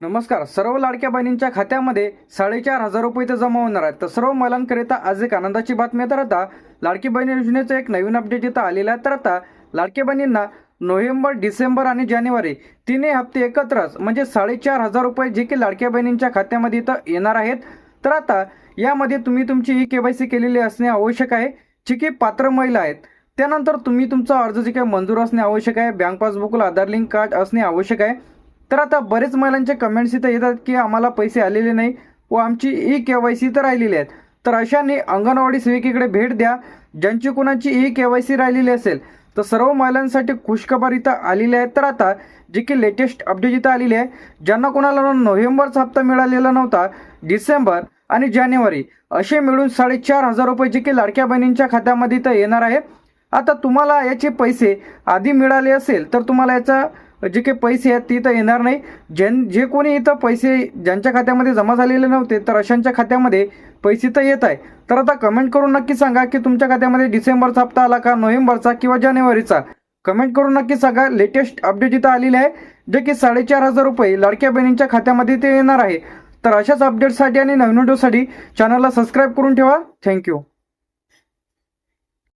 नमस्कार. सर्व लाडक्या बहिणींच्या खात्यामध्ये 4,500 रुपये तर जमा होणार आहेत. तर सर्व महिलांकरिता आज एक आनंदाची बातमी. तर आता लाडकी बहीण योजनेचं एक नवीन अपडेट इथं आलेलं आहे. तर आता लाडक्या बहिणींना नोव्हेंबर, डिसेंबर आणि जानेवारी तिन्ही हप्ते एकत्रच म्हणजे 4,500 रुपये जे की लाडक्या बहिणींच्या खात्यामध्ये इथं येणार आहेत. तर आता यामध्ये तुम्ही तुमची KYC केलेली असणे आवश्यक आहे, जी की पात्र महिला आहेत. त्यानंतर तुम्ही तुमचा अर्ज जे काही मंजूर असणे आवश्यक आहे, बँक पासबुकला आधार लिंक कार्ड असणे आवश्यक आहे. तर आता बरेच महिलांचे कमेंट्स इथं येतात की आम्हाला पैसे आलेले नाही व आमची KYC तर राहिलेली आहेत. तर अशाने अंगणवाडी सेविकेकडे भेट द्या. ज्यांची कोणाची KYC राहिलेली असेल तर सर्व महिलांसाठी खुशखबर इथं आलेली आहे. तर आता जी की लेटेस्ट अपडेट इथं आलेली आहे, ज्यांना कोणाला नोव्हेंबरचा हप्ता मिळालेला नव्हता, डिसेंबर आणि जानेवारी असे मिळून 4,500 रुपये जे की लाडक्या बहिणींच्या खात्यामध्ये इथं येणार आहे. आता तुम्हाला याचे पैसे आधी मिळाले असेल तर तुम्हाला याचा जे काही पैसे आहेत ते इथं येणार नाही. जे कोणी इथं पैसे ज्यांच्या खात्यामध्ये जमा झालेले नव्हते तर अशांच्या खात्यामध्ये पैसे तर येत आहे. तर आता कमेंट करून नक्की सांगा की तुमच्या खात्यामध्ये डिसेंबरचा हप्ता आला का, नोव्हेंबरचा किंवा जानेवारीचा. कमेंट करून नक्की सांगा. लेटेस्ट अपडेट इथं आलेले आहे, जे की 4,500 रुपये लाडक्या बहिणींच्या खात्यामध्ये ते येणार आहे. तर अशाच अपडेटसाठी आणि नवीन व्हिडिओसाठी चॅनलला सबस्क्राईब करून ठेवा. थँक्यू.